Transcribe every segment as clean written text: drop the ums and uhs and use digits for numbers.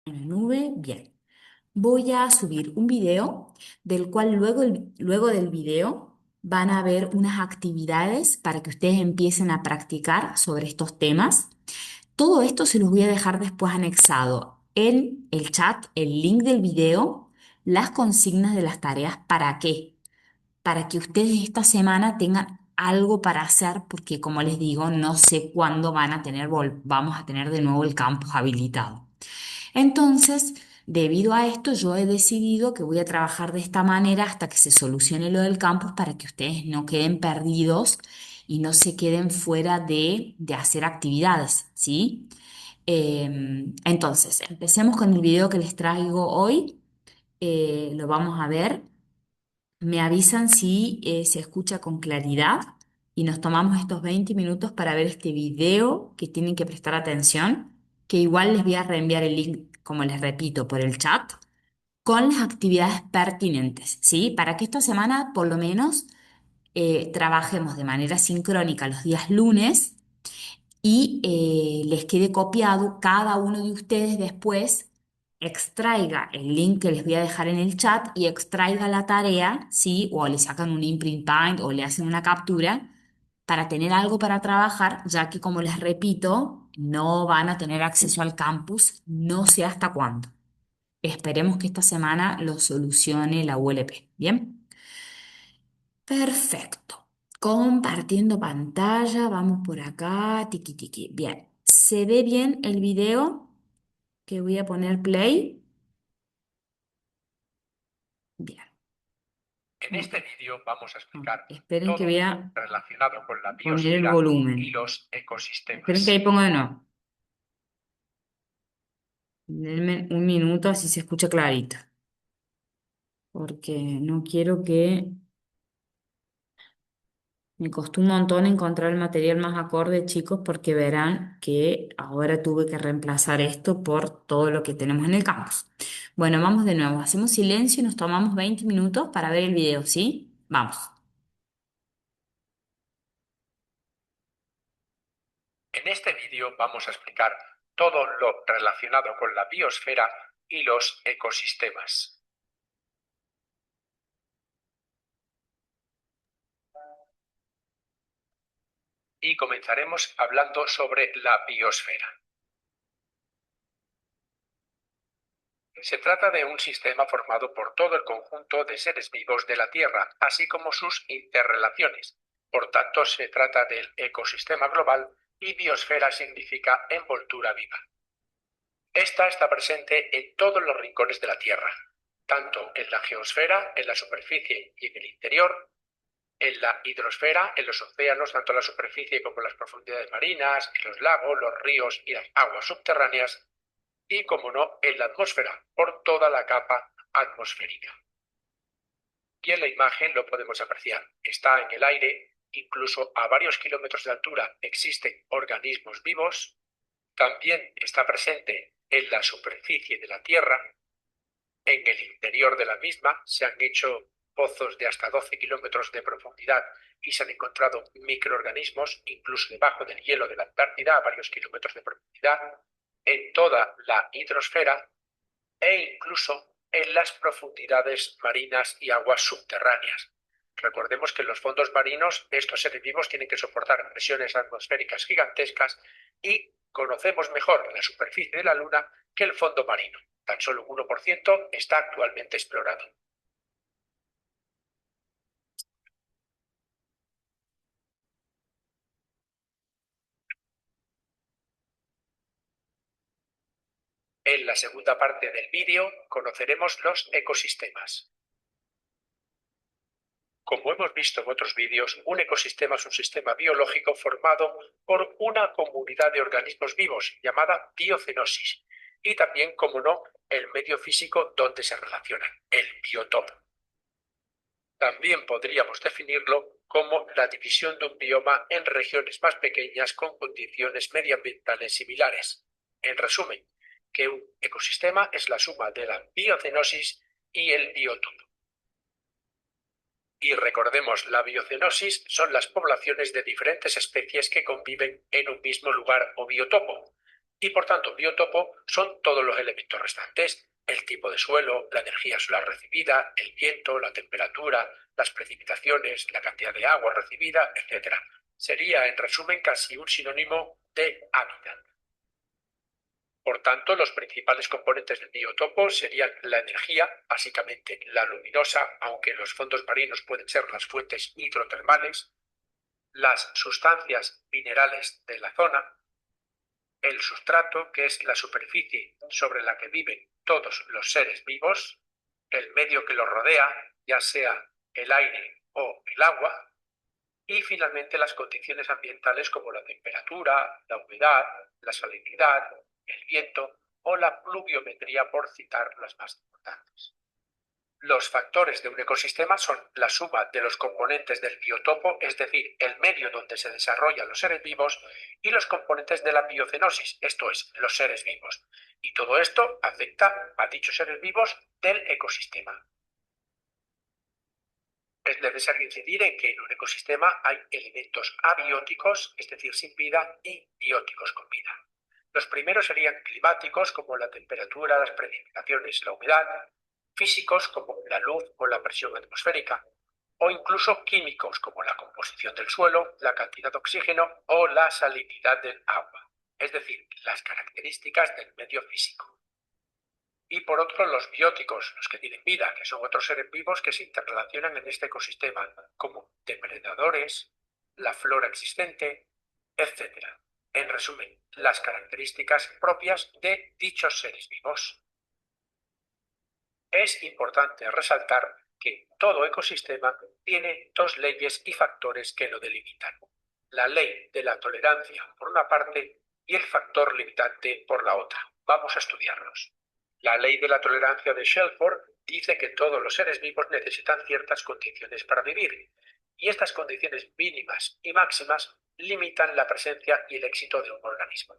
En la nube, bien. Voy a subir un video del cual luego del video van a ver unas actividades para que ustedes empiecen a practicar sobre estos temas. Todo esto se los voy a dejar después anexado en el chat, el link del video, las consignas de las tareas. ¿Para qué? Para que ustedes esta semana tengan algo para hacer, porque como les digo, no sé cuándo vamos a tener de nuevo el campus habilitado. Entonces, debido a esto, yo he decidido que voy a trabajar de esta manera hasta que se solucione lo del campus para que ustedes no queden perdidos y no se queden fuera de hacer actividades, ¿sí? Entonces, empecemos con el video que les traigo hoy. Lo vamos a ver. Me avisan si se escucha con claridad y nos tomamos estos 20 minutos para ver este video que tienen que prestar atención, que igual les voy a reenviar el link, como les repito, por el chat, con las actividades pertinentes, ¿sí? Para que esta semana por lo menos trabajemos de manera sincrónica los días lunes y les quede copiado cada uno de ustedes después, extraiga el link que les voy a dejar en el chat y extraiga la tarea, ¿sí? O le sacan un imprint paint o le hacen una captura para tener algo para trabajar, ya que como les repito, no van a tener acceso al campus, no sé hasta cuándo. Esperemos que esta semana lo solucione la ULP. ¿Bien? Perfecto. Compartiendo pantalla, vamos por acá, tiki tiki. Bien, ¿se ve bien el video que voy a poner play? Bien. En este vídeo vamos a explicar Esperen que todo voy a relacionado con la poner el biosfera y volumen. los Esperen que ahí ecosistemas. pongo de nuevo. Denme un minuto así se escucha clarito, porque no quiero que me costó un montón encontrar el material más acorde, chicos, porque verán que ahora tuve que reemplazar esto por todo lo que tenemos en el campus. Bueno, vamos de nuevo. Hacemos silencio y nos tomamos 20 minutos para ver el video, ¿sí? Vamos. En este vídeo vamos a explicar todo lo relacionado con la biosfera y los ecosistemas. Y comenzaremos hablando sobre la biosfera. Se trata de un sistema formado por todo el conjunto de seres vivos de la Tierra, así como sus interrelaciones. Por tanto, se trata del ecosistema global y biosfera significa envoltura viva. Esta está presente en todos los rincones de la Tierra, tanto en la geosfera, en la superficie y en el interior, en la hidrosfera, en los océanos, tanto en la superficie como en las profundidades marinas, en los lagos, los ríos y las aguas subterráneas, y, como no, en la atmósfera, por toda la capa atmosférica. Y en la imagen lo podemos apreciar. Está en el aire, incluso a varios kilómetros de altura existen organismos vivos. También está presente en la superficie de la Tierra. En el interior de la misma se han hecho pozos de hasta 12 kilómetros de profundidad y se han encontrado microorganismos, incluso debajo del hielo de la Antártida, a varios kilómetros de profundidad, en toda la hidrosfera e incluso en las profundidades marinas y aguas subterráneas. Recordemos que en los fondos marinos estos seres vivos tienen que soportar presiones atmosféricas gigantescas y conocemos mejor la superficie de la Luna que el fondo marino. Tan solo un 1% está actualmente explorado. En la segunda parte del vídeo conoceremos los ecosistemas. Como hemos visto en otros vídeos, un ecosistema es un sistema biológico formado por una comunidad de organismos vivos llamada biocenosis y también, como no, el medio físico donde se relacionan, el biotopo. También podríamos definirlo como la división de un bioma en regiones más pequeñas con condiciones medioambientales similares. En resumen, que un ecosistema es la suma de la biocenosis y el biotopo. Y recordemos, la biocenosis son las poblaciones de diferentes especies que conviven en un mismo lugar o biotopo. Y por tanto, biotopo son todos los elementos restantes: el tipo de suelo, la energía solar recibida, el viento, la temperatura, las precipitaciones, la cantidad de agua recibida, etc. Sería, en resumen, casi un sinónimo de hábitat. Por tanto, los principales componentes del biotopo serían la energía, básicamente la luminosa, aunque los fondos marinos pueden ser las fuentes hidrotermales, las sustancias minerales de la zona, el sustrato, que es la superficie sobre la que viven todos los seres vivos, el medio que los rodea, ya sea el aire o el agua, y finalmente las condiciones ambientales como la temperatura, la humedad, la salinidad, el viento o la pluviometría, por citar las más importantes. Los factores de un ecosistema son la suma de los componentes del biotopo, es decir, el medio donde se desarrollan los seres vivos, y los componentes de la biocenosis, esto es, los seres vivos. Y todo esto afecta a dichos seres vivos del ecosistema. Es necesario incidir en que en un ecosistema hay elementos abióticos, es decir, sin vida, y bióticos con vida. Los primeros serían climáticos, como la temperatura, las precipitaciones, la humedad; físicos, como la luz o la presión atmosférica; o incluso químicos, como la composición del suelo, la cantidad de oxígeno o la salinidad del agua, es decir, las características del medio físico. Y por otro, los bióticos, los que tienen vida, que son otros seres vivos que se interrelacionan en este ecosistema, como depredadores, la flora existente, etc. En resumen, las características propias de dichos seres vivos. Es importante resaltar que todo ecosistema tiene dos leyes y factores que lo delimitan: la ley de la tolerancia por una parte y el factor limitante por la otra. Vamos a estudiarlos. La ley de la tolerancia de Shelford dice que todos los seres vivos necesitan ciertas condiciones para vivir, y estas condiciones mínimas y máximas limitan la presencia y el éxito de un organismo.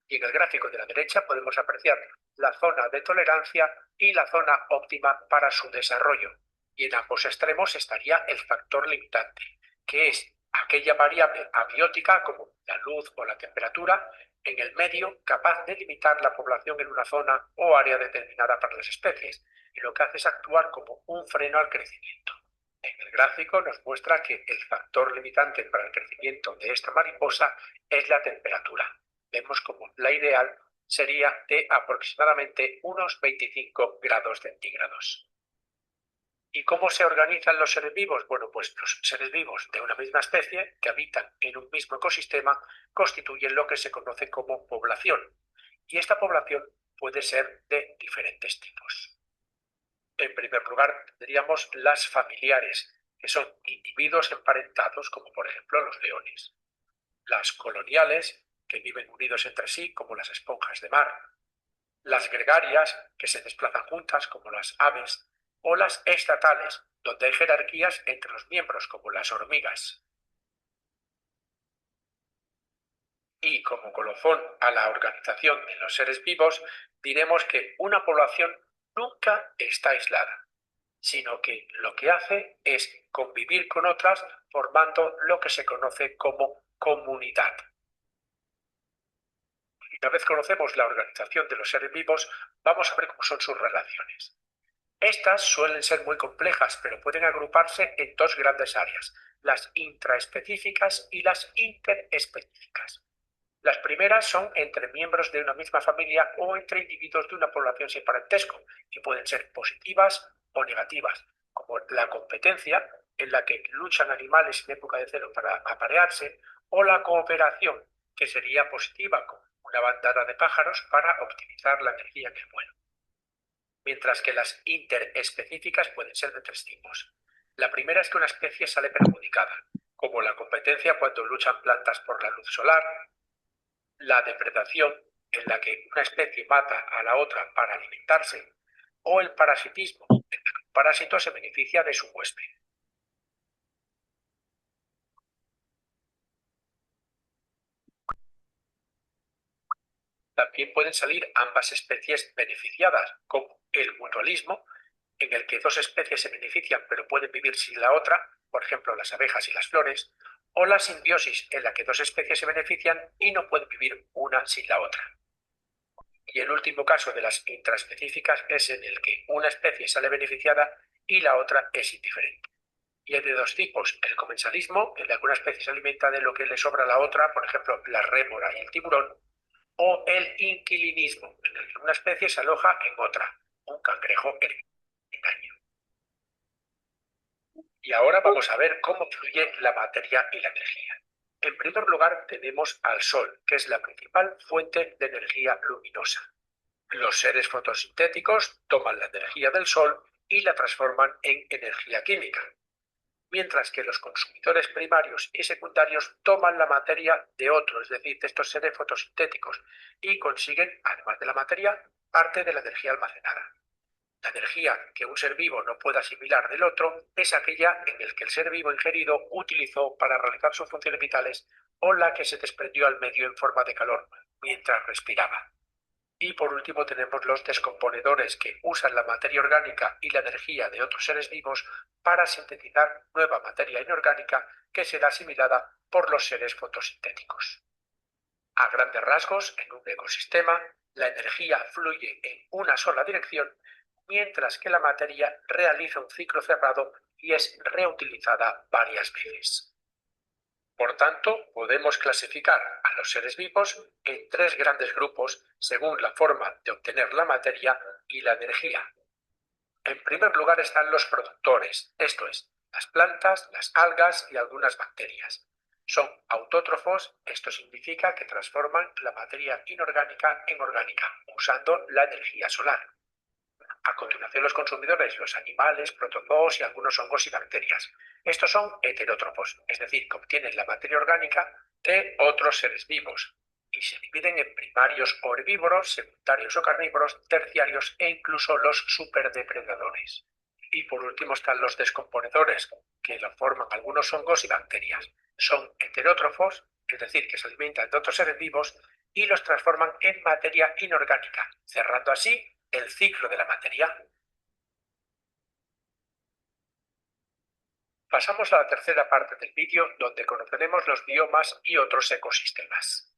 Y en el gráfico de la derecha podemos apreciar la zona de tolerancia y la zona óptima para su desarrollo, y en ambos extremos estaría el factor limitante, que es aquella variable abiótica como la luz o la temperatura en el medio, capaz de limitar la población en una zona o área determinada para las especies, y lo que hace es actuar como un freno al crecimiento. En el gráfico nos muestra que el factor limitante para el crecimiento de esta mariposa es la temperatura. Vemos como la ideal sería de aproximadamente unos 25 grados centígrados. ¿Y cómo se organizan los seres vivos? Bueno, pues los seres vivos de una misma especie que habitan en un mismo ecosistema constituyen lo que se conoce como población. Y esta población puede ser de diferentes tipos. En primer lugar, tendríamos las familiares, que son individuos emparentados, como por ejemplo los leones; las coloniales, que viven unidos entre sí, como las esponjas de mar; las gregarias, que se desplazan juntas, como las aves; o las estatales, donde hay jerarquías entre los miembros, como las hormigas. Y como colofón a la organización de los seres vivos, diremos que una población nunca está aislada, sino que lo que hace es convivir con otras, formando lo que se conoce como comunidad. Una vez conocemos la organización de los seres vivos, vamos a ver cómo son sus relaciones. Estas suelen ser muy complejas, pero pueden agruparse en dos grandes áreas: las intraespecíficas y las interespecíficas. Las primeras son entre miembros de una misma familia o entre individuos de una población sin parentesco, que pueden ser positivas o negativas, como la competencia, en la que luchan animales en época de celo para aparearse; o la cooperación, que sería positiva, como una bandada de pájaros para optimizar la energía en el vuelo. Mientras que las interespecíficas pueden ser de tres tipos. La primera es que una especie sale perjudicada, como la competencia cuando luchan plantas por la luz solar; la depredación, en la que una especie mata a la otra para alimentarse; o el parasitismo, en la que un parásito se beneficia de su huésped. También pueden salir ambas especies beneficiadas, como el mutualismo, en el que dos especies se benefician pero pueden vivir sin la otra, por ejemplo las abejas y las flores; o la simbiosis, en la que dos especies se benefician y no pueden vivir una sin la otra. Y el último caso de las intraespecíficas es en el que una especie sale beneficiada y la otra es indiferente. Y hay de dos tipos: el comensalismo, en el que alguna especie se alimenta de lo que le sobra a la otra, por ejemplo, la rémora y el tiburón, o el inquilinismo, en el que una especie se aloja en otra, un cangrejo ermitaño. Y ahora vamos a ver cómo fluye la materia y la energía. En primer lugar, tenemos al Sol, que es la principal fuente de energía luminosa. Los seres fotosintéticos toman la energía del Sol y la transforman en energía química, mientras que los consumidores primarios y secundarios toman la materia de otros, es decir, de estos seres fotosintéticos, y consiguen, además de la materia, parte de la energía almacenada. La energía que un ser vivo no puede asimilar del otro es aquella en la que el ser vivo ingerido utilizó para realizar sus funciones vitales o la que se desprendió al medio en forma de calor mientras respiraba. Y por último tenemos los descomponedores, que usan la materia orgánica y la energía de otros seres vivos para sintetizar nueva materia inorgánica que será asimilada por los seres fotosintéticos. A grandes rasgos, en un ecosistema, la energía fluye en una sola dirección, mientras que la materia realiza un ciclo cerrado y es reutilizada varias veces. Por tanto, podemos clasificar a los seres vivos en tres grandes grupos según la forma de obtener la materia y la energía. En primer lugar están los productores, esto es, las plantas, las algas y algunas bacterias. Son autótrofos, esto significa que transforman la materia inorgánica en orgánica, usando la energía solar. A continuación, los consumidores, los animales, protozoos y algunos hongos y bacterias. Estos son heterótrofos, es decir, que obtienen la materia orgánica de otros seres vivos y se dividen en primarios o herbívoros, secundarios o carnívoros, terciarios e incluso los superdepredadores. Y por último están los descomponedores, que lo forman algunos hongos y bacterias. Son heterótrofos, es decir, que se alimentan de otros seres vivos y los transforman en materia inorgánica, cerrando así el ciclo de la materia. Pasamos a la tercera parte del vídeo, donde conoceremos los biomas y otros ecosistemas.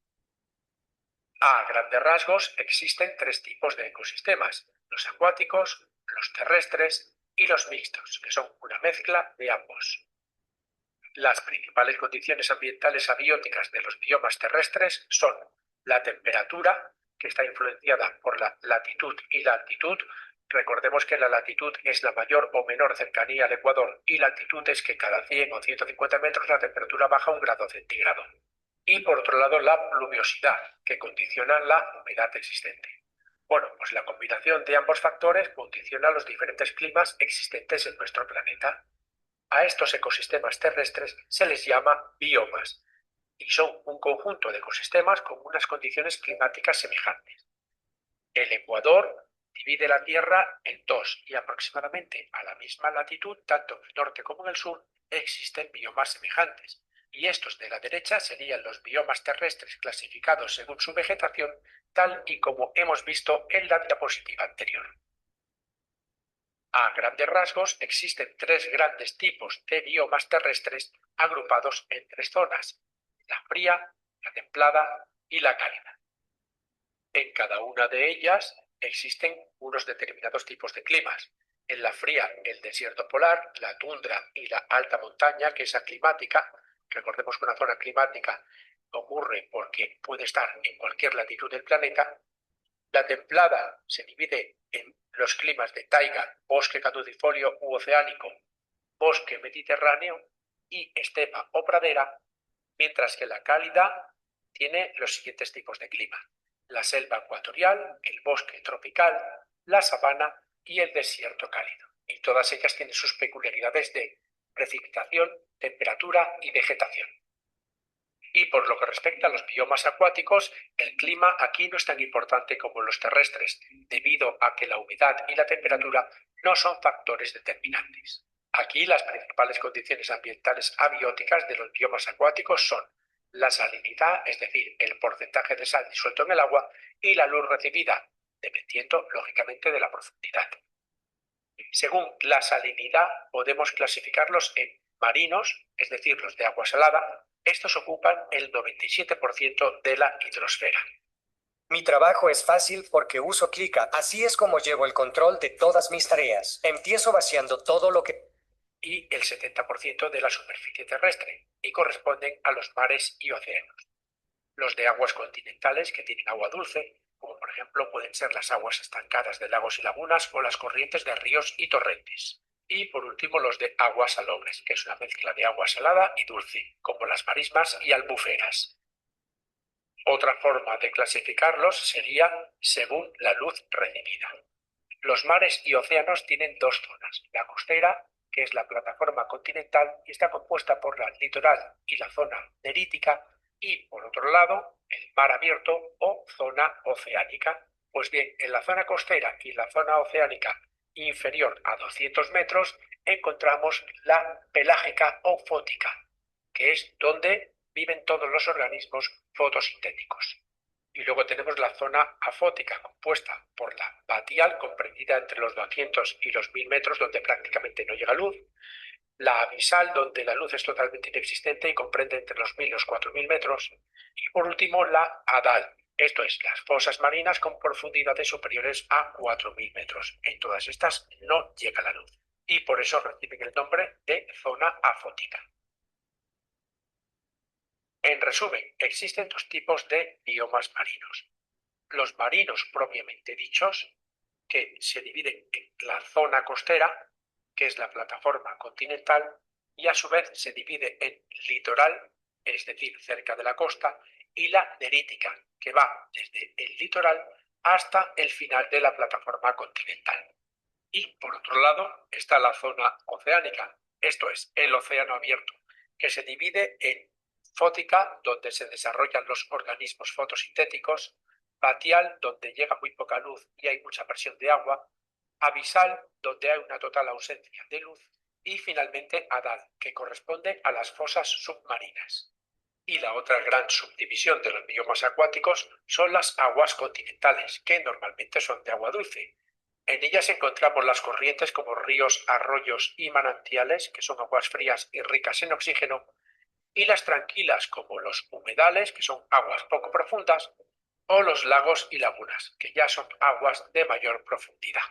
A grandes rasgos, existen tres tipos de ecosistemas: los acuáticos, los terrestres y los mixtos, que son una mezcla de ambos. Las principales condiciones ambientales abióticas de los biomas terrestres son la temperatura, que está influenciada por la latitud y la altitud. Recordemos que la latitud es la mayor o menor cercanía al ecuador y la altitud es que cada 100 o 150 metros la temperatura baja 1 grado centígrado. Y por otro lado, la pluviosidad, que condiciona la humedad existente. Bueno, pues la combinación de ambos factores condiciona los diferentes climas existentes en nuestro planeta. A estos ecosistemas terrestres se les llama biomas y son un conjunto de ecosistemas con unas condiciones climáticas semejantes. El ecuador divide la Tierra en dos y aproximadamente a la misma latitud, tanto en el norte como en el sur, existen biomas semejantes. Y estos de la derecha serían los biomas terrestres clasificados según su vegetación, tal y como hemos visto en la diapositiva anterior. A grandes rasgos, existen tres grandes tipos de biomas terrestres agrupados en tres zonas: la fría, la templada y la cálida. En cada una de ellas existen unos determinados tipos de climas. En la fría, el desierto polar, la tundra y la alta montaña, que es aclimática. Recordemos que una zona climática ocurre porque puede estar en cualquier latitud del planeta. La templada se divide en los climas de taiga, bosque caducifolio u oceánico, bosque mediterráneo y estepa o pradera, mientras que la cálida tiene los siguientes tipos de clima: la selva ecuatorial, el bosque tropical, la sabana y el desierto cálido. Y todas ellas tienen sus peculiaridades de precipitación, temperatura y vegetación. Y por lo que respecta a los biomas acuáticos, el clima aquí no es tan importante como los terrestres, debido a que la humedad y la temperatura no son factores determinantes. Aquí las principales condiciones ambientales abióticas de los biomas acuáticos son la salinidad, es decir, el porcentaje de sal disuelto en el agua, y la luz recibida, dependiendo lógicamente de la profundidad. Según la salinidad, podemos clasificarlos en marinos, es decir, los de agua salada. Estos ocupan el 97% de la hidrosfera. Mi trabajo es fácil porque uso Clica. Así es como llevo el control de todas mis tareas. Empiezo vaciando todo lo que... Y el 70% de la superficie terrestre, y corresponden a los mares y océanos. Los de aguas continentales, que tienen agua dulce, como por ejemplo pueden ser las aguas estancadas de lagos y lagunas o las corrientes de ríos y torrentes. Y por último los de aguas salobres, que es una mezcla de agua salada y dulce, como las marismas y albuferas. Otra forma de clasificarlos sería según la luz recibida. Los mares y océanos tienen dos zonas: la costera, que es la plataforma continental y está compuesta por la litoral y la zona nerítica, y por otro lado, el mar abierto o zona oceánica. Pues bien, en la zona costera y la zona oceánica inferior a 200 metros encontramos la pelágica o fótica, que es donde viven todos los organismos fotosintéticos. Y luego tenemos la zona afótica, compuesta por la batial, comprendida entre los 200 y los 1000 metros, donde prácticamente no llega luz; la abisal, donde la luz es totalmente inexistente y comprende entre los 1000 y los 4000 metros; y por último la adal, esto es, las fosas marinas con profundidades superiores a 4000 metros. En todas estas no llega la luz y por eso reciben el nombre de zona afótica. En resumen, existen dos tipos de biomas marinos: los marinos propiamente dichos, que se dividen en la zona costera, que es la plataforma continental, y a su vez se divide en litoral, es decir, cerca de la costa, y la nerítica, que va desde el litoral hasta el final de la plataforma continental. Y por otro lado está la zona oceánica, esto es, el océano abierto, que se divide en fótica, donde se desarrollan los organismos fotosintéticos; batial, donde llega muy poca luz y hay mucha presión de agua; abisal, donde hay una total ausencia de luz; y finalmente adal, que corresponde a las fosas submarinas. Y la otra gran subdivisión de los biomas acuáticos son las aguas continentales, que normalmente son de agua dulce. En ellas encontramos las corrientes como ríos, arroyos y manantiales, que son aguas frías y ricas en oxígeno, y las tranquilas como los humedales, que son aguas poco profundas, o los lagos y lagunas, que ya son aguas de mayor profundidad.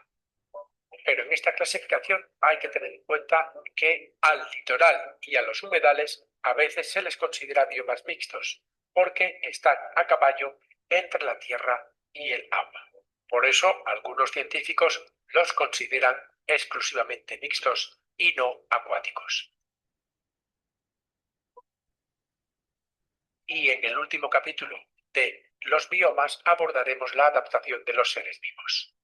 Pero en esta clasificación hay que tener en cuenta que al litoral y a los humedales a veces se les considera biomas mixtos, porque están a caballo entre la tierra y el agua. Por eso algunos científicos los consideran exclusivamente mixtos y no acuáticos. Y en el último capítulo de los biomas abordaremos la adaptación de los seres vivos.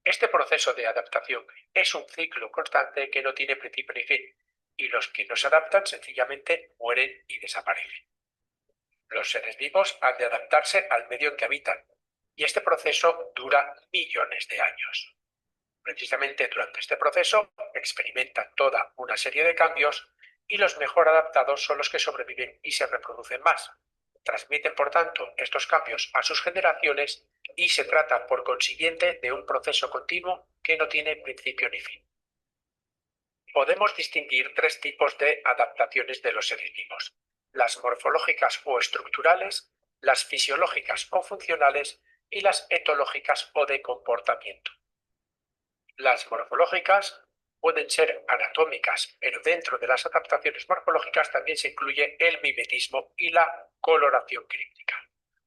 Este proceso de adaptación es un ciclo constante que no tiene principio ni fin, y los que no se adaptan sencillamente mueren y desaparecen. Los seres vivos han de adaptarse al medio en que habitan, y este proceso dura millones de años. Precisamente durante este proceso experimentan toda una serie de cambios, y los mejor adaptados son los que sobreviven y se reproducen más. Transmiten, por tanto, estos cambios a sus generaciones y se trata, por consiguiente, de un proceso continuo que no tiene principio ni fin. Podemos distinguir tres tipos de adaptaciones de los seres vivos: las morfológicas o estructurales, las fisiológicas o funcionales y las etológicas o de comportamiento. Las morfológicas pueden ser anatómicas, pero dentro de las adaptaciones morfológicas también se incluye el mimetismo y la coloración críptica.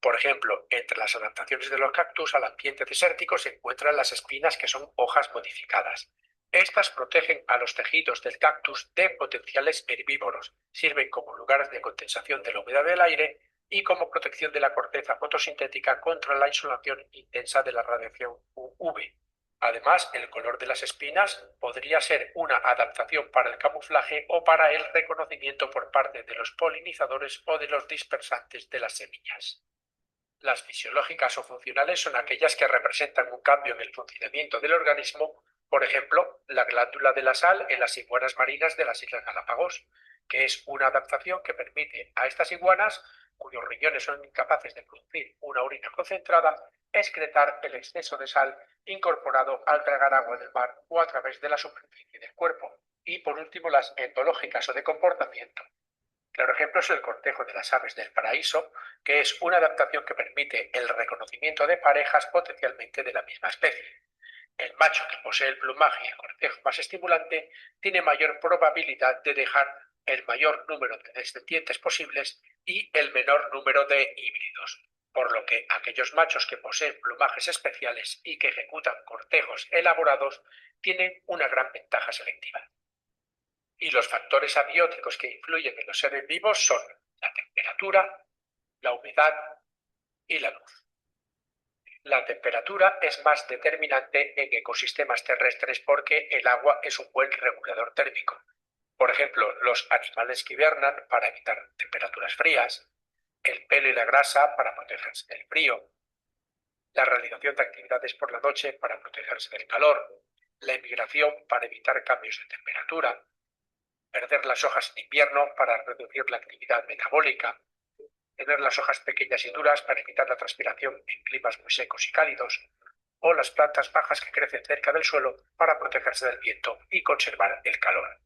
Por ejemplo, entre las adaptaciones de los cactus al ambiente desértico se encuentran las espinas, que son hojas modificadas. Estas protegen a los tejidos del cactus de potenciales herbívoros, sirven como lugares de condensación de la humedad del aire y como protección de la corteza fotosintética contra la insolación intensa de la radiación UV. Además, el color de las espinas podría ser una adaptación para el camuflaje o para el reconocimiento por parte de los polinizadores o de los dispersantes de las semillas. Las fisiológicas o funcionales son aquellas que representan un cambio en el funcionamiento del organismo, por ejemplo, la glándula de la sal en las iguanas marinas de las Islas Galápagos, que es una adaptación que permite a estas iguanas, cuyos riñones son incapaces de producir una orina concentrada, excretar el exceso de sal incorporado al tragar agua del mar o a través de la superficie del cuerpo. Y por último, las etológicas o de comportamiento. Claro ejemplo es el cortejo de las aves del paraíso, que es una adaptación que permite el reconocimiento de parejas potencialmente de la misma especie. El macho que posee el plumaje y el cortejo más estimulante tiene mayor probabilidad de dejar el mayor número de descendientes posibles y el menor número de híbridos, por lo que aquellos machos que poseen plumajes especiales y que ejecutan cortejos elaborados tienen una gran ventaja selectiva. Y los factores abióticos que influyen en los seres vivos son la temperatura, la humedad y la luz. La temperatura es más determinante en ecosistemas terrestres porque el agua es un buen regulador térmico. Por ejemplo, los animales que hibernan para evitar temperaturas frías, el pelo y la grasa para protegerse del frío, la realización de actividades por la noche para protegerse del calor, la emigración para evitar cambios de temperatura, perder las hojas en invierno para reducir la actividad metabólica, tener las hojas pequeñas y duras para evitar la transpiración en climas muy secos y cálidos, o las plantas bajas que crecen cerca del suelo para protegerse del viento y conservar el calor.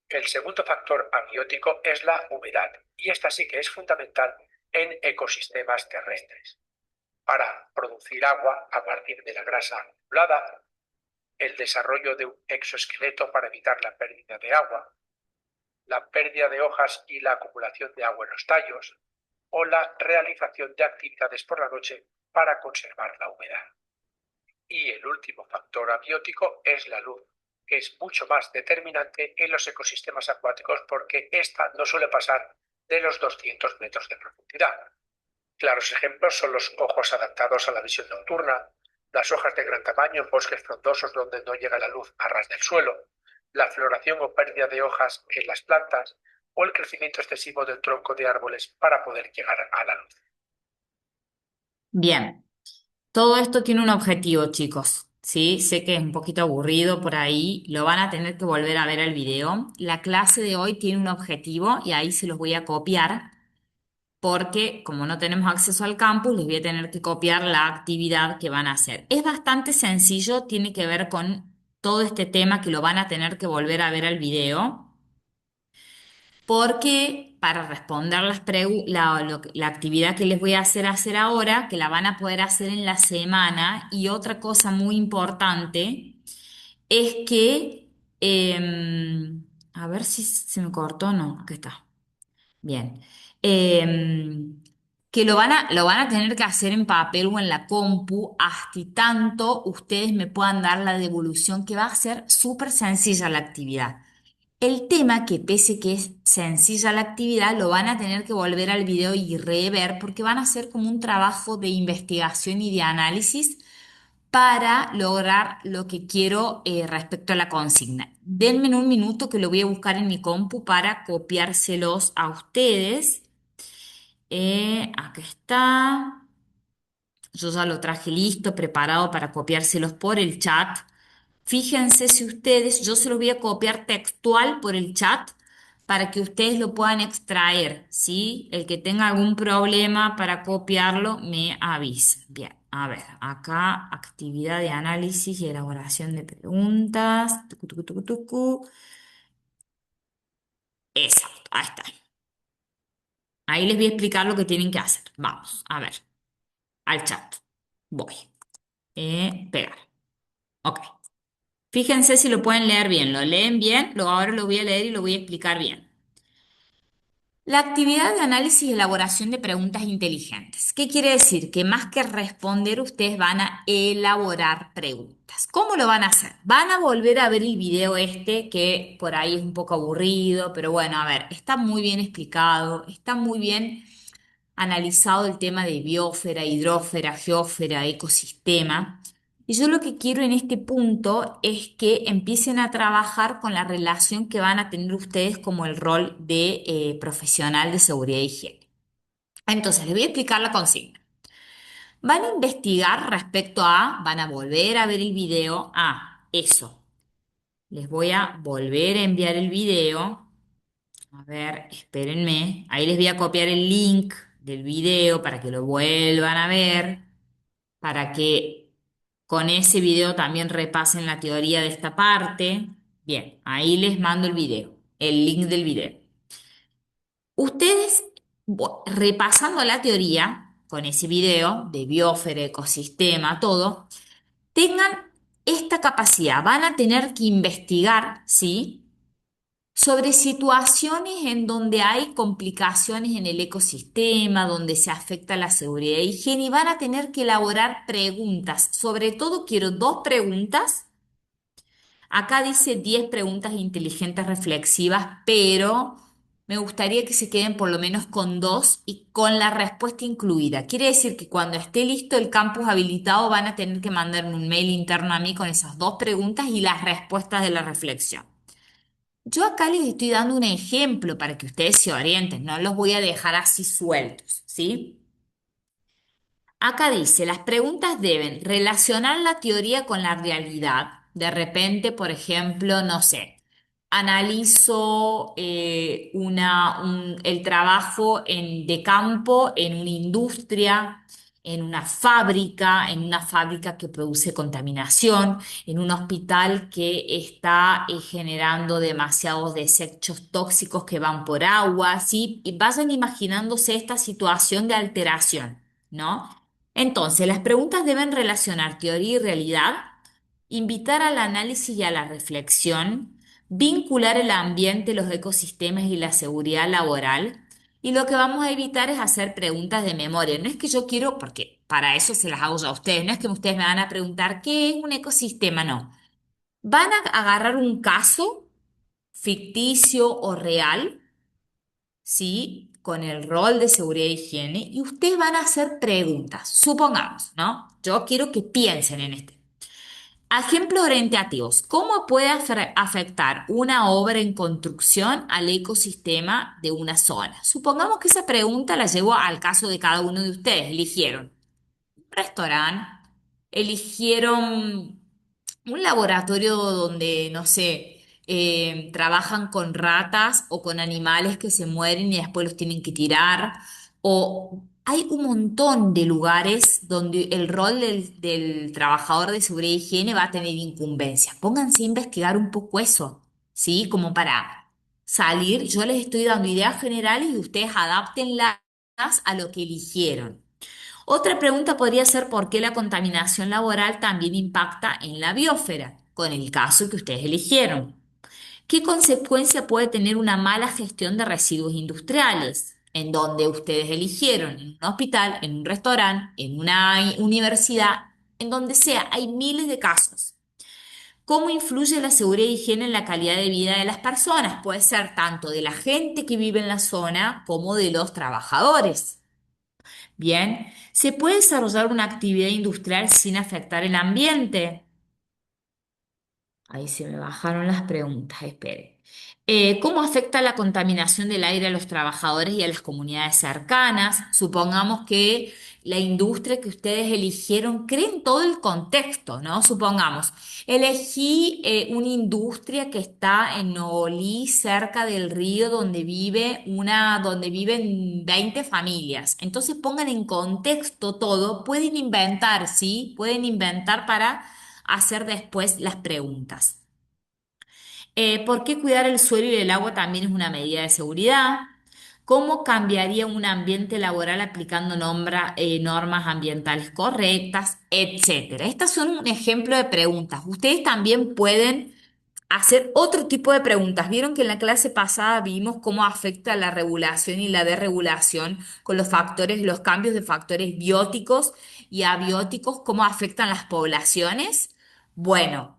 El segundo factor abiótico es la humedad, y esta sí que es fundamental en ecosistemas terrestres, para producir agua a partir de la grasa acumulada, el desarrollo de un exoesqueleto para evitar la pérdida de agua, la pérdida de hojas y la acumulación de agua en los tallos, o la realización de actividades por la noche para conservar la humedad. Y el último factor abiótico es la luz, que es mucho más determinante en los ecosistemas acuáticos porque esta no suele pasar de los 200 metros de profundidad. Claros ejemplos son los ojos adaptados a la visión nocturna, las hojas de gran tamaño en bosques frondosos donde no llega la luz a ras del suelo, la floración o pérdida de hojas en las plantas o el crecimiento excesivo del tronco de árboles para poder llegar a la luz. Bien, todo esto tiene un objetivo, chicos. Sí, sé que es un poquito aburrido por ahí, lo van a tener que volver a ver el video. La clase de hoy tiene un objetivo y ahí se los voy a copiar porque como no tenemos acceso al campus, les voy a tener que copiar la actividad que van a hacer. Es bastante sencillo, tiene que ver con todo este tema que lo van a tener que volver a ver el video, porque para responder la actividad que les voy a hacer ahora, que la van a poder hacer en la semana, y otra cosa muy importante es que, a ver si se me cortó, no, aquí está. Bien. Que lo van a tener que hacer en papel o en la compu, hasta tanto ustedes me puedan dar la devolución, que va a ser súper sencilla la actividad. El tema, que pese que es sencilla la actividad, lo van a tener que volver al video y rever porque van a hacer como un trabajo de investigación y de análisis para lograr lo que quiero respecto a la consigna. Denme un minuto que lo voy a buscar en mi compu para copiárselos a ustedes. Acá está. Yo ya lo traje listo, preparado para copiárselos por el chat. Fíjense si ustedes, yo se los voy a copiar textual por el chat para que ustedes lo puedan extraer, ¿sí? El que tenga algún problema para copiarlo, me avisa. Bien, a ver, acá actividad de análisis y elaboración de preguntas. Tucu, tucu, tucu, tucu. Exacto, ahí está. Ahí les voy a explicar lo que tienen que hacer. Vamos, a ver, al chat. Voy. Pegar. Ok. Fíjense si lo pueden leer bien. ¿Lo leen bien? Ahora lo voy a leer y lo voy a explicar bien. La actividad de análisis y elaboración de preguntas inteligentes. ¿Qué quiere decir? Que más que responder, ustedes van a elaborar preguntas. ¿Cómo lo van a hacer? Van a volver a ver el video este, que por ahí es un poco aburrido, pero bueno, a ver, está muy bien explicado, está muy bien analizado el tema de biosfera, hidrósfera, geósfera, ecosistema. Y yo lo que quiero en este punto es que empiecen a trabajar con la relación que van a tener ustedes como el rol de profesional de seguridad e higiene. Entonces, les voy a explicar la consigna. Van a investigar respecto a, van a volver a ver el video, eso. Les voy a volver a enviar el video. A ver, espérenme. Ahí les voy a copiar el link del video para que lo vuelvan a ver, para que con ese video también repasen la teoría de esta parte. Bien, ahí les mando el video, el link del video. Ustedes, repasando la teoría, con ese video de biosfera, ecosistema, todo, tengan esta capacidad. Van a tener que investigar, ¿sí? Sobre situaciones en donde hay complicaciones en el ecosistema, donde se afecta la seguridad e higiene, y van a tener que elaborar preguntas. Sobre todo quiero dos preguntas. Acá dice 10 preguntas inteligentes reflexivas, pero me gustaría que se queden por lo menos con dos y con la respuesta incluida. Quiere decir que cuando esté listo el campus habilitado van a tener que mandarme un mail interno a mí con esas dos preguntas y las respuestas de la reflexión. Yo acá les estoy dando un ejemplo para que ustedes se orienten, no los voy a dejar así sueltos, ¿sí? Acá dice, las preguntas deben relacionar la teoría con la realidad. De repente, por ejemplo, no sé, analizo el trabajo de campo en una industria, en una fábrica que produce contaminación, en un hospital que está generando demasiados desechos tóxicos que van por agua, ¿sí? Y vayan imaginándose esta situación de alteración, ¿no? Entonces, las preguntas deben relacionar teoría y realidad, invitar al análisis y a la reflexión, vincular el ambiente, los ecosistemas y la seguridad laboral. Y lo que vamos a evitar es hacer preguntas de memoria. No es que yo quiero, porque para eso se las hago yo a ustedes, no es que ustedes me van a preguntar qué es un ecosistema, no. Van a agarrar un caso ficticio o real, ¿sí? Con el rol de seguridad e higiene, y ustedes van a hacer preguntas, supongamos, ¿no? Yo quiero que piensen en este. Ejemplos orientativos. ¿Cómo puede afectar una obra en construcción al ecosistema de una zona? Supongamos que esa pregunta la llevo al caso de cada uno de ustedes. Eligieron restaurante, eligieron un laboratorio donde, no sé, trabajan con ratas o con animales que se mueren y después los tienen que tirar. O hay un montón de lugares donde el rol del trabajador de seguridad e higiene va a tener incumbencia. Pónganse a investigar un poco eso, ¿sí? Como para salir. Yo les estoy dando ideas generales y ustedes adáptenlas a lo que eligieron. Otra pregunta podría ser por qué la contaminación laboral también impacta en la biosfera, con el caso que ustedes eligieron. ¿Qué consecuencia puede tener una mala gestión de residuos industriales? En donde ustedes eligieron, en un hospital, en un restaurante, en una universidad, en donde sea, hay miles de casos. ¿Cómo influye la seguridad e higiene en la calidad de vida de las personas? Puede ser tanto de la gente que vive en la zona como de los trabajadores. Bien, ¿se puede desarrollar una actividad industrial sin afectar el ambiente? Ahí se me bajaron las preguntas, espere. ¿Cómo afecta la contaminación del aire a los trabajadores y a las comunidades cercanas? Supongamos que la industria que ustedes eligieron, creen todo el contexto, ¿no? Supongamos, elegí una industria que está en Nogolí, cerca del río donde viven 20 familias. Entonces pongan en contexto todo, pueden inventar, ¿sí? Pueden inventar para hacer después las preguntas. ¿Por qué cuidar el suelo y el agua también es una medida de seguridad? ¿Cómo cambiaría un ambiente laboral aplicando normas ambientales correctas, etcétera? Estas son un ejemplo de preguntas. Ustedes también pueden hacer otro tipo de preguntas. Vieron que en la clase pasada vimos cómo afecta la regulación y la desregulación con los cambios de factores bióticos y abióticos, cómo afectan las poblaciones. Bueno.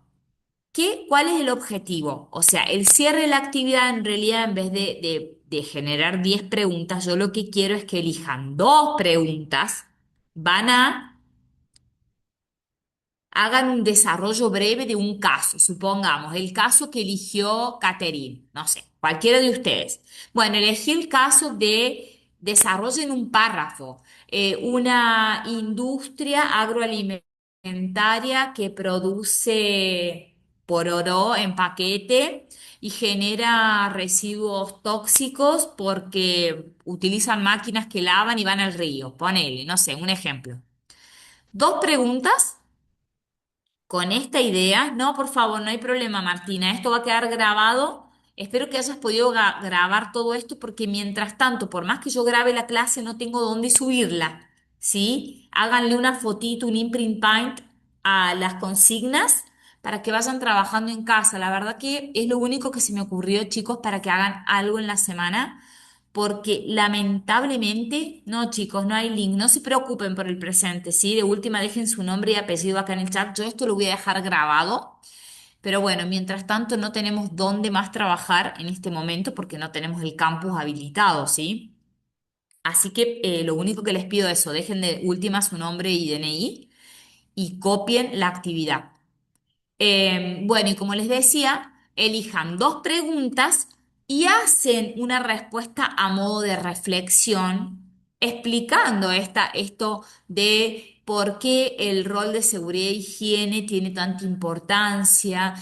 ¿Cuál es el objetivo? O sea, el cierre de la actividad en realidad en vez de generar 10 preguntas, yo lo que quiero es que elijan dos preguntas, van a, hagan un desarrollo breve de un caso, supongamos, el caso que eligió Catherine, no sé, cualquiera de ustedes. Bueno, elegí el caso de desarrollen un párrafo, una industria agroalimentaria que produce pororó en paquete y genera residuos tóxicos porque utilizan máquinas que lavan y van al río. Ponele, no sé, un ejemplo. Dos preguntas con esta idea. No, por favor, no hay problema, Martina. Esto va a quedar grabado Espero que hayas podido grabar todo esto porque mientras tanto, por más que yo grabe la clase, no tengo dónde subirla, ¿sí? Háganle una fotito, un imprint paint a las consignas para que vayan trabajando en casa. La verdad que es lo único que se me ocurrió, chicos, para que hagan algo en la semana, porque lamentablemente, no, chicos, no hay link. No se preocupen por el presente, ¿sí? De última, dejen su nombre y apellido acá en el chat. Yo esto lo voy a dejar grabado. Pero bueno, mientras tanto no tenemos dónde más trabajar en este momento porque no tenemos el campus habilitado, ¿sí? Así que lo único que les pido es eso, dejen de última su nombre y DNI y copien la actividad. Bueno, y como les decía, elijan dos preguntas y hacen una respuesta a modo de reflexión, explicando esto de por qué el rol de seguridad e higiene tiene tanta importancia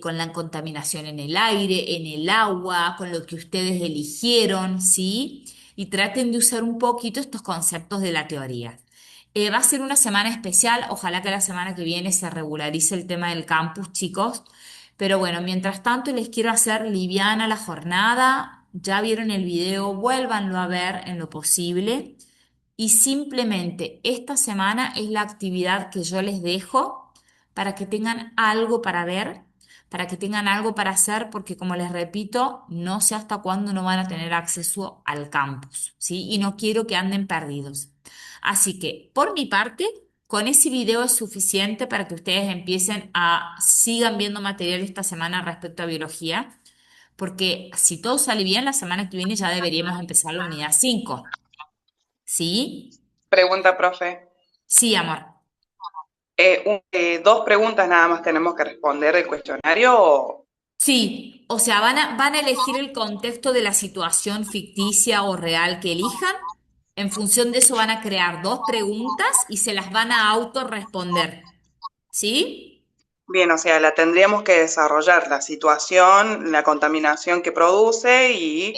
con la contaminación en el aire, en el agua, con lo que ustedes eligieron, ¿sí? Y traten de usar un poquito estos conceptos de la teoría. Va a ser una semana especial, ojalá que la semana que viene se regularice el tema del campus, chicos. Pero bueno, mientras tanto les quiero hacer liviana la jornada. Ya vieron el video, vuélvanlo a ver en lo posible. Y simplemente esta semana es la actividad que yo les dejo para que tengan algo para ver, para que tengan algo para hacer, porque como les repito, no sé hasta cuándo no van a tener acceso al campus, ¿sí? Y no quiero que anden perdidos. Así que, por mi parte, con ese video es suficiente para que ustedes empiecen sigan viendo material esta semana respecto a biología, porque si todo sale bien, la semana que viene ya deberíamos empezar la unidad 5. ¿Sí? Pregunta, profe. Sí, amor. Dos preguntas nada más tenemos que responder del cuestionario. Sí, o sea, van a elegir el contexto de la situación ficticia o real que elijan. En función de eso van a crear dos preguntas y se las van a autorresponder. ¿Sí? Bien, o sea, la tendríamos que desarrollar, la situación, la contaminación que produce y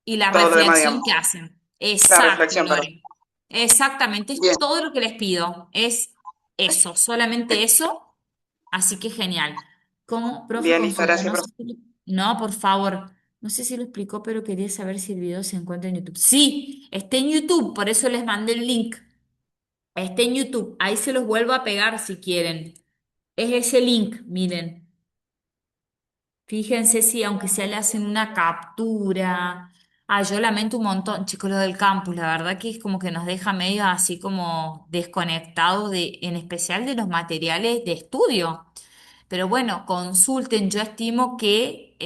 Y la todo lo demás, reflexión digamos. que hacen. La Exacto, reflexión, perdón. Lore. Exactamente, es Bien, todo lo que les pido. Es eso, solamente eso. Así que genial. Como profe, bien, listo, consulta, gracias, no sé profe. no, por favor, no sé si lo explicó, pero quería saber si el video se encuentra en YouTube. Sí, está en YouTube, por eso les mandé el link. Está en YouTube, ahí se los vuelvo a pegar si quieren. Es ese link, miren. Fíjense si aunque sea le hacen una captura. Ah, yo lamento un montón, chicos, lo del campus. La verdad que es como que nos deja medio así como desconectados en especial de los materiales de estudio. Pero bueno, consulten, yo estimo que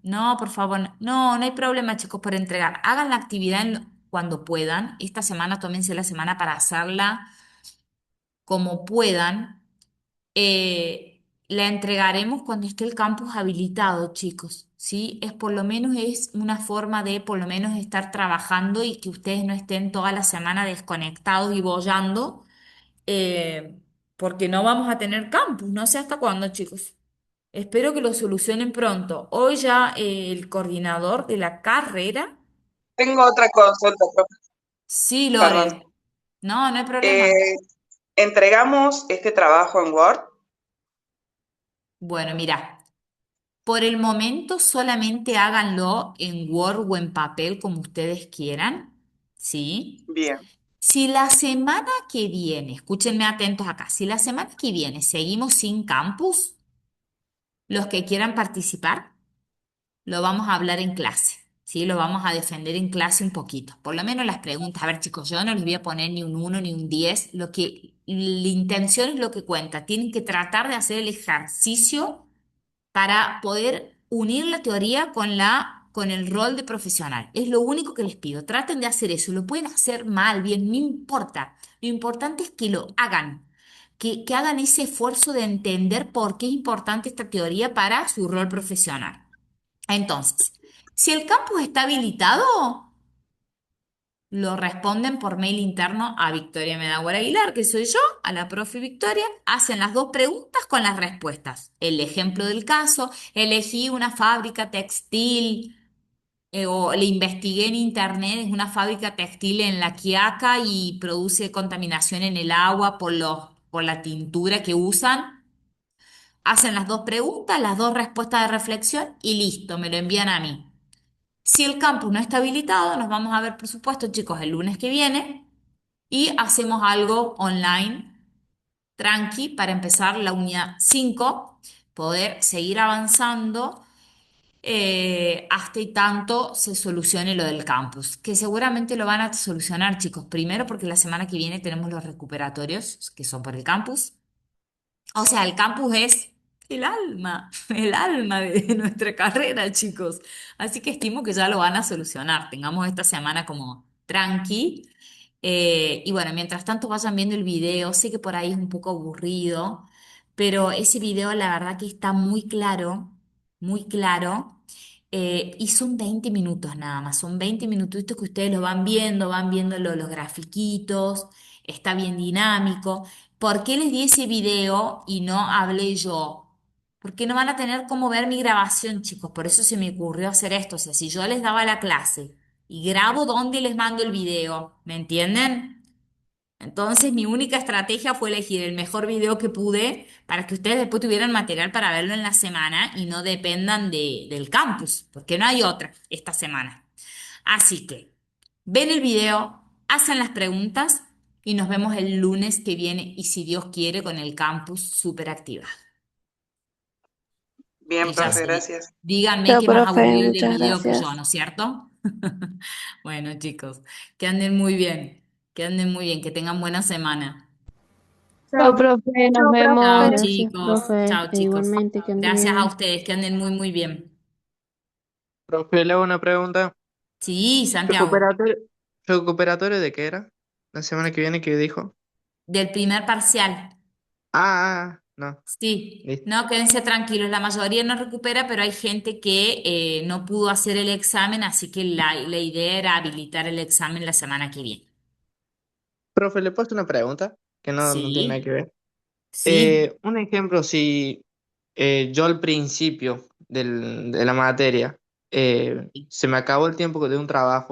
no, por favor, no, no hay problema, chicos, por entregar. Hagan la actividad cuando puedan. Esta semana, tómense la semana para hacerla como puedan. La entregaremos cuando esté el campus habilitado, chicos. ¿Sí? Es por lo menos es una forma de por lo menos estar trabajando y que ustedes no estén toda la semana desconectados y boyando, porque no vamos a tener campus. No sé hasta cuándo, chicos. Espero que lo solucionen pronto. Hoy ya el coordinador de la carrera, Tengo otra consulta, profe, sí, perdón. Lore. No, no hay Eh, problema. ¿Entregamos este trabajo en Word? Bueno, mira. Por el momento solamente háganlo en Word o en papel como ustedes quieran, ¿sí? Bien, Si la semana que viene, escúchenme atentos acá, si la semana que viene seguimos sin campus, los que quieran participar, lo vamos a hablar en clase, ¿sí? Lo vamos a defender en clase un poquito. Por lo menos las preguntas, a ver chicos, yo no les voy a poner ni un 1 ni un 10, la intención es lo que cuenta, tienen que tratar de hacer el ejercicio para poder unir la teoría con el rol de profesional. Es lo único que les pido. Traten de hacer eso. Lo pueden hacer mal, bien, no importa. Lo importante es que lo hagan, que hagan ese esfuerzo de entender por qué es importante esta teoría para su rol profesional. Entonces, si el campus está habilitado, lo responden por mail interno a Victoria Medaguer Aguilar, que soy yo, a la profe Victoria, hacen las dos preguntas con las respuestas. El ejemplo del caso, elegí una fábrica textil o le investigué en internet, es una fábrica textil en La Quiaca y produce contaminación en el agua por la tintura que usan. Hacen las dos preguntas, las dos respuestas de reflexión y listo, me lo envían a mí. Si el campus no está habilitado, nos vamos a ver, por supuesto, chicos, el lunes que viene y hacemos algo online tranqui para empezar la unidad 5, poder seguir avanzando hasta y tanto se solucione lo del campus, que seguramente lo van a solucionar, chicos. Primero porque la semana que viene tenemos los recuperatorios, que son por el campus. O sea, el campus es el alma de nuestra carrera, chicos. Así que estimo que ya lo van a solucionar. Tengamos esta semana como tranqui. Y bueno, mientras tanto vayan viendo el video. Sé que por ahí es un poco aburrido, pero ese video la verdad que está muy claro, muy claro. Y son 20 minutos nada más, son 20 minutitos que ustedes lo van viendo los grafiquitos, está bien dinámico. ¿Por qué les di ese video y no hablé yo? Porque no van a tener cómo ver mi grabación, chicos. Por eso se me ocurrió hacer esto. O sea, si yo les daba la clase y grabo dónde les mando el video, ¿me entienden? Entonces mi única estrategia fue elegir el mejor video que pude para que ustedes después tuvieran material para verlo en la semana y no dependan del campus, porque no hay otra esta semana. Así que ven el video, hacen las preguntas y nos vemos el lunes que viene y si Dios quiere con el campus súper activa. Bien, Y ya profe, sí, gracias. díganme Chao, que más profe, aburrido el del muchas video que yo, gracias. ¿no es cierto? Bueno, chicos, que anden muy bien, que anden muy bien, que tengan buena semana. Chao, profe, nos vemos. Chao, Gracias, chicos. profe. Chao, E chicos. igualmente, que ande Gracias a bien. ustedes, que anden muy, muy bien. Profe, le hago una pregunta. Sí, Santiago, ¿Recuperatorio, recuperatorio de qué era? La semana que viene que dijo. del primer parcial. No, Sí, listo. no, quédense tranquilos. La mayoría no recupera, pero hay gente que no pudo hacer el examen, así que la idea era habilitar el examen la semana que viene. Profe, le puedo hacer una pregunta que no tiene nada que Sí, ver. sí. Un ejemplo, si yo al principio de la materia se me acabó el tiempo de un trabajo.